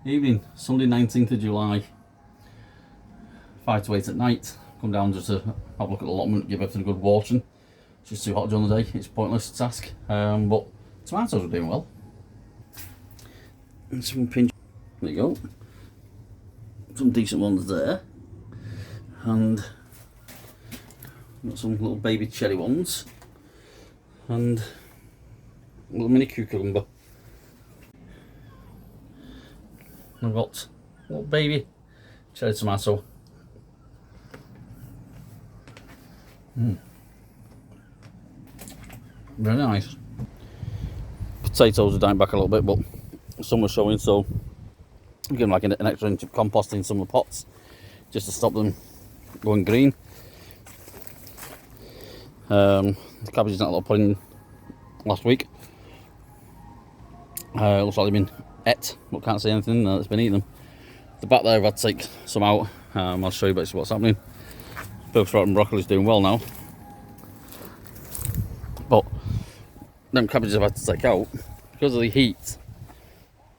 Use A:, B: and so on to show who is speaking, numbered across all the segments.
A: Evening, Sunday 19th of July, 5 to 8 at night. Come down just to have a look at the allotment, give everything a good watering. It's just too hot during the day, it's a pointless task. But tomatoes are doing well. And some pinch, there you go. Some decent ones there. And got some little baby cherry ones. And a little mini cucumber. I've got a little baby cherry tomato. Very nice. Potatoes are dying back a little bit, but some are showing, so I'm giving like an extra inch of compost in some of the pots just to stop them going green. The cabbages not a lot of putting last week. Looks like they've been ate, but can't see anything that's been eating them. The back there I've had to take some out. I'll show you basically what's happening. Purple sprouting and broccoli is doing well now, but them cabbages I've had to take out because of the heat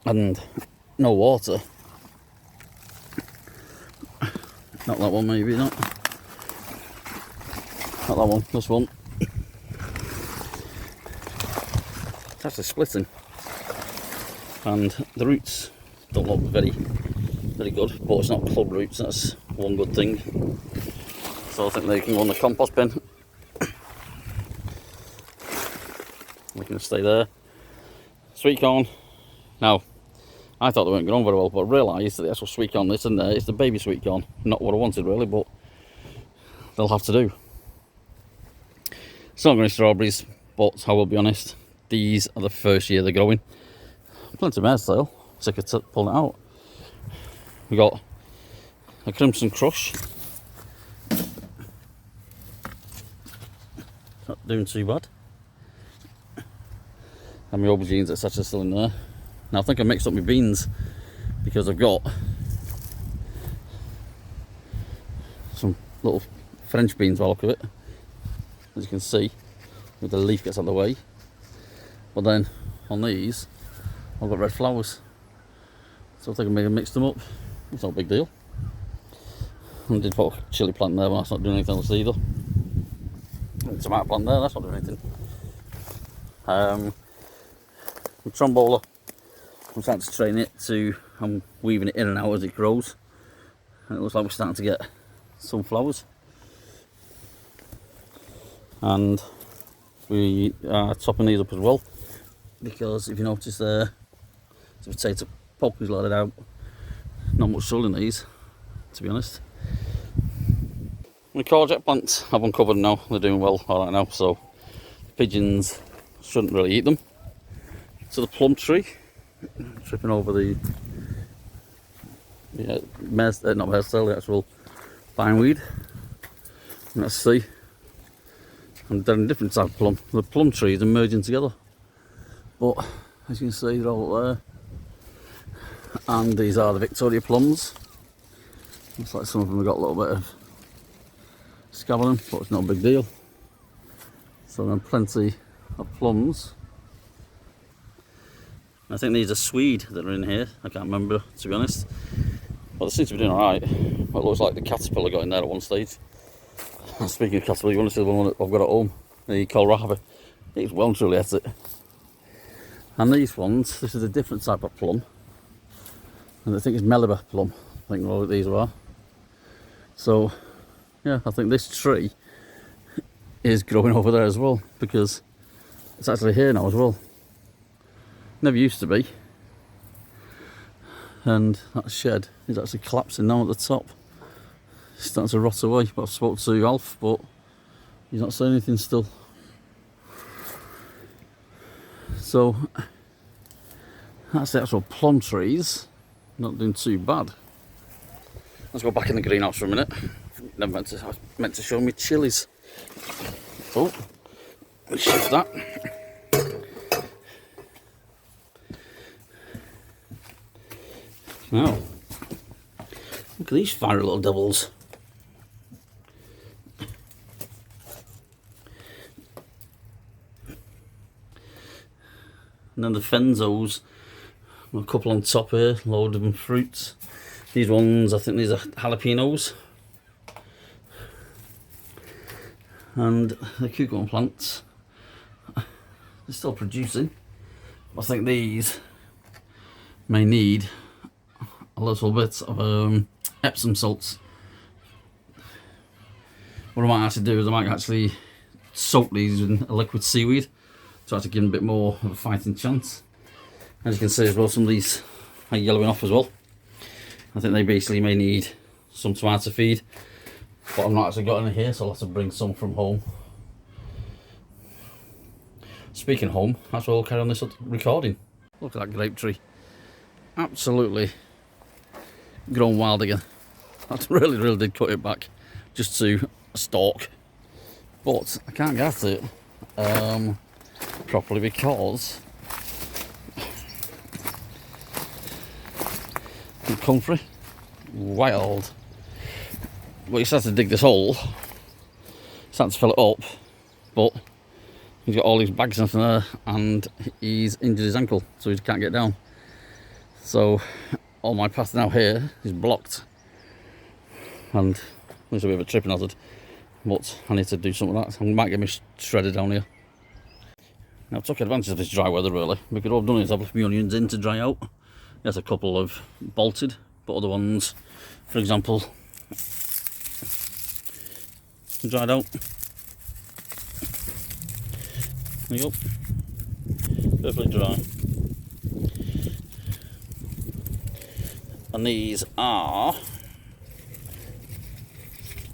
A: and no water. Not that one, maybe not. Not that one, this one. It's actually splitting. And the roots don't look very good, but it's not club roots, that's one good thing. So I think they can go on the compost bin. They can stay there. Sweet corn. Now, I thought they weren't growing very well, but I realised that the actual sweet corn that's in there is the baby sweet corn. Not what I wanted really, but they'll have to do. It's not going to strawberries, but I will be honest, these are the first year they're growing. Plenty of mare's tail, sick of pulling it out. We got a crimson crush. Not doing too bad. And my aubergines, etc. still in there. Now I think I mixed up my beans because I've got some little French beans by the look of it, as you can see, with the leaf gets out of the way. But then on these I've got red flowers, so I think I may have mixed them up. It's not a big deal. I did put a chilli plant there, but that's not doing anything else either. And tomato plant there, that's not doing anything. The trombola, I'm starting to train it to, I'm weaving it in and out as it grows, and it looks like we're starting to get some flowers. And we are topping these up as well, because if you notice there, the potato pulp is loaded out. Not much soil in these, to be honest. The courgette plants I've uncovered now, they're doing well alright now, so the pigeons shouldn't really eat them. So the plum tree, tripping over the not mare's tail, the actual bindweed. Let's see. And they're a different type of plum. The plum trees are merging together, but as you can see, they're all there. And these are the Victoria plums. Looks like some of them have got a little bit of scab on them, but it's not a big deal. So then plenty of plums. I think these are swede that are in here. I can't remember, to be honest. But they seem to be doing alright. Well, it looks like the caterpillar got in there at one stage. Speaking of caterpillar, you want to see the one that I've got at home? The kohlrabi. It's well and truly at it. And these ones, this is a different type of plum. And I think it's Melba plum. I think all these are. So, yeah, I think this tree is growing over there as well, because it's actually here now as well. Never used to be. And that shed is actually collapsing now at the top. It's starting to rot away. But I've spoke to Alf, but he's not saying anything still. So that's the actual plum trees. Not doing too bad. Let's go back in the greenhouse for a minute. I meant to show me chilies. Oh, let's shift that. Now, look at these fiery little devils. And then the Fenzos, A couple on top here, load of them fruits. These ones, I think these are jalapenos. And the cucumber plants, they're still producing. I think these may need a little bit of Epsom salts. What I might actually do is I might actually soak these in a liquid seaweed to actually give them a bit more of a fighting chance. As you can see as well, some of these are yellowing off as well. I think they basically may need some tomato feed, but I've not actually got any here, so I'll have to bring some from home. Speaking of home, that's where we'll carry on this recording. Look at that grape tree. Absolutely grown wild again. I really did cut it back just to a stalk. But I can't get it properly because it's comfrey, wild. Well, he started to dig this hole, starting to fill it up, but he's got all these bags in there and he's injured his ankle, so he can't get down. So all my path now here is blocked, and there's a bit of a tripping hazard, but I need to do something like that. I might get me shredded down here. Now I took advantage of this dry weather really, because all I've done is I've left my onions in to dry out. There's a couple of bolted, but other ones, for example, dried out. There you go, perfectly dry. And these are,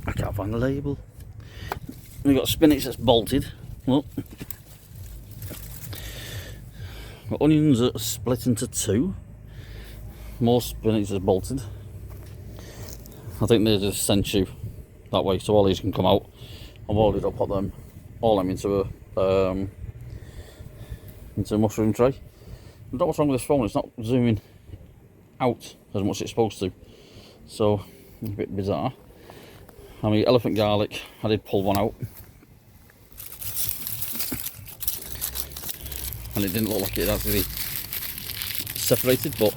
A: I can't find the label. We've got spinach that's bolted. Look. Got onions that are split into two. More spinach that's bolted. I think they just sent you that way, so all these can come out. I've already put them all them into a mushroom tray. I don't know what's wrong with this phone. It's not zooming out as much as it's supposed to, so it's a bit bizarre. I mean, elephant garlic, I did pull one out, and it didn't look like it actually separated, but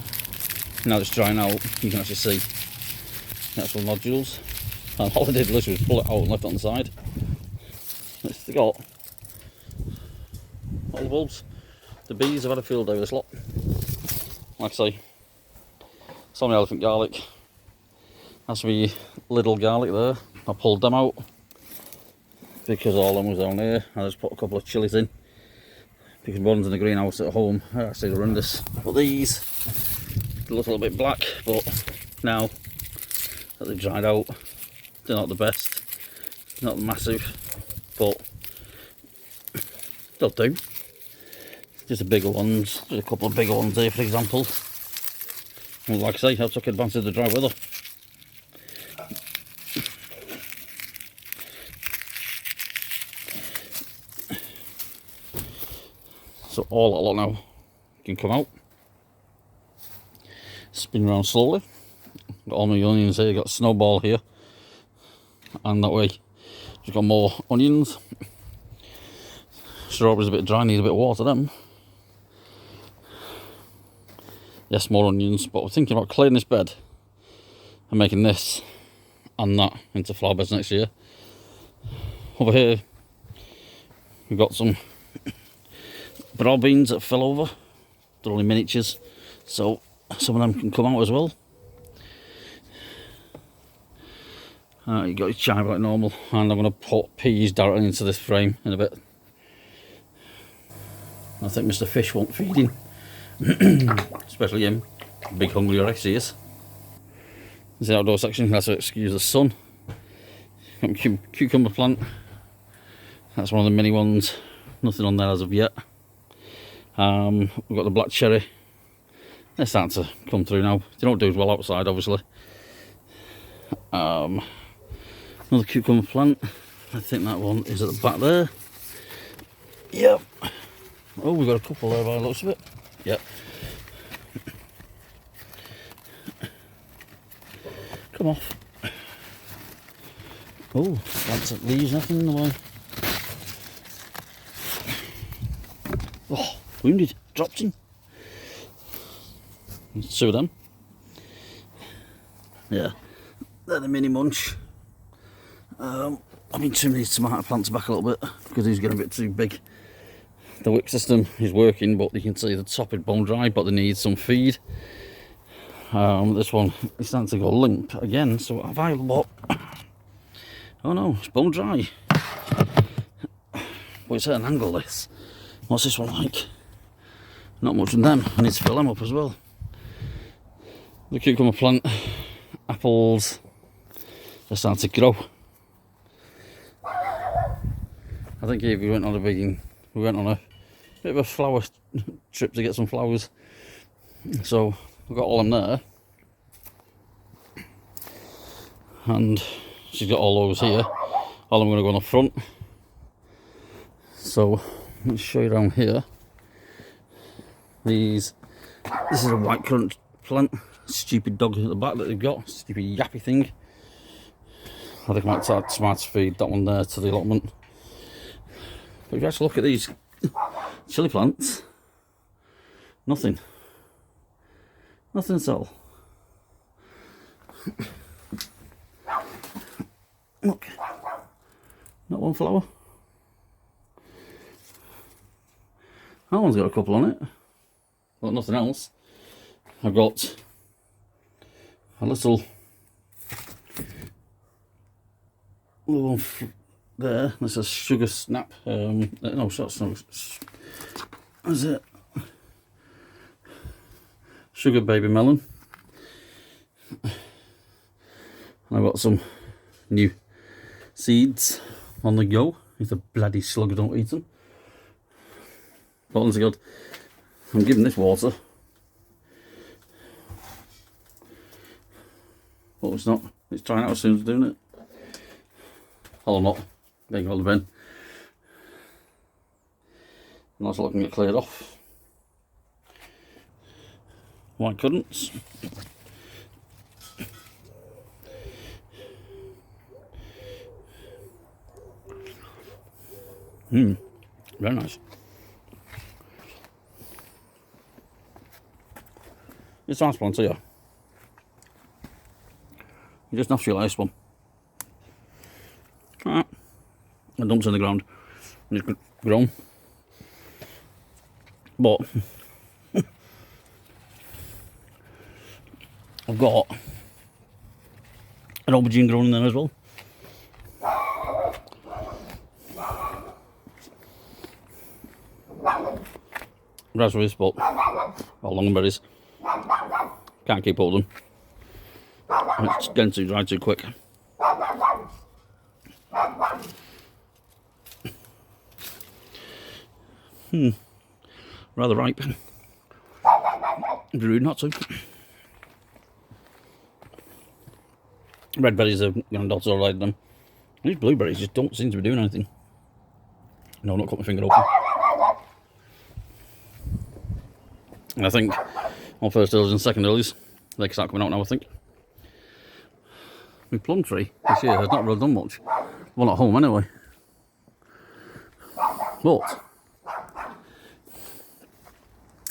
A: now it's drying out, you can actually see the actual nodules. And all I did literally was pull it out and left it on the side. It's got all the bulbs. The bees have had a field day with this lot. Like I say, it's only elephant garlic. That's my little garlic there. I pulled them out because all of them was down here. I just put a couple of chilies in because one's in the greenhouse at home are actually horrendous. But these look a little bit black, but now that they've dried out, they're not the best. Not massive, but they'll do. Just the bigger ones, just a couple of bigger ones here, for example. And like I say, I took advantage of the dry weather. So all that lot now can come out. Spin around slowly. Got all my onions here, got a snowball here. And that way, just got more onions. Strawberries a bit dry, need a bit of water them. Yes, more onions, but we're thinking about clearing this bed and making this and that into flower beds next year. Over here, we've got some broad beans that fell over. They're only miniatures, so some of them can come out as well. You got your chive like normal, and I'm going to put peas directly into this frame in a bit. I think Mr. Fish won't feeding, especially him, big hungry Rex he is. This is the outdoor section, that's to excuse the sun. Cucumber plant, that's one of the mini ones, nothing on there as of yet. We've got the black cherry, they're starting to come through now. They don't do as well outside, obviously. Another cucumber plant, I think that one is at the back there. Yep. Oh, we've got a couple there by the looks of it. Yep. Come off. Oh, that's leaves, nothing in the way. Oh, wounded, dropped him. There's 2 of them. Yeah, they're the mini munch. I've been trimming these tomato plants back a little bit because he's getting a bit too big. The wick system is working, but you can see the top is bone dry, but they need some feed. This one is starting to go limp again, so have I lot? Oh no, it's bone dry. But it's at an angle, this. What's this one like? Not much in them. I need to fill them up as well. The cucumber plant, apples, they're starting to grow. I think here we went on a bit of a flower trip to get some flowers. So we've got all them there. And she's got all those here. All I'm going to go on the front. So let's show you around here. This is a white currant plant. Stupid dog at the back that they've got. Stupid yappy thing. I think I might try to feed that one there to the allotment. But if you actually look at these chilli plants, nothing at all. Look, not one flower. That one's got a couple on it, but nothing else. I've got a little one there. This is sugar snap. No, that's not. Is it? Sugar baby melon. And I've got some new seeds on the go. If the bloody slug don't eat them. But honestly God, I'm giving this water. But it's not. It's trying out as soon as doing it. Or not. There you go, the bin. Nice looking get cleared off. White currants. Very nice. It's a nice plant here. You just naturally like this one. And dumps in the ground. And it's grown. But I've got an aubergine growing in there as well. Raspberries, but longanberries. Can't keep all of them. It's getting too dry too quick. Rather ripe. It'd be rude not to. Red berries are dotted all right them. These blueberries just don't seem to be doing anything. No, not cut my finger open. And I think on first earlies and second earlies, they can start coming out now, I think. My plum tree this year has not really done much. Well, not home anyway. But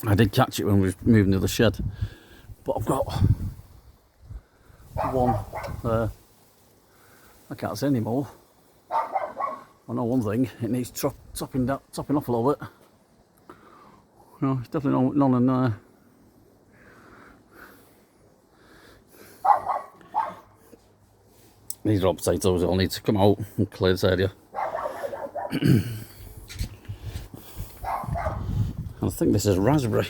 A: I did catch it when we were moving to the shed. But I've got one there. I can't see any more. I know one thing, it needs topping off a little bit. No, it's definitely none in there. These are all potatoes that will need to come out and clear this area. I think this is raspberry.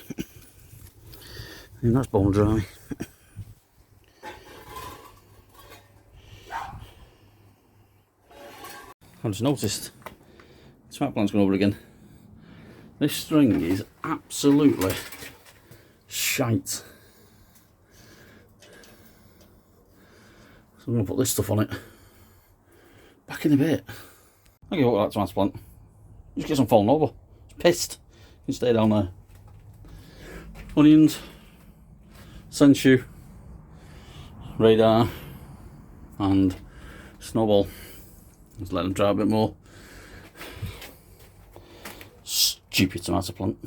A: And that's bone dry. I just noticed tomato plant's gone over again. This string is absolutely shite. So I'm going to put this stuff on it. Back in a bit. I'll give up that tomato plant. Just get some falling over. It's pissed. You can stay down there. Onions, sensu, radar, and snowball. Just let them dry a bit more. Stupid tomato plant.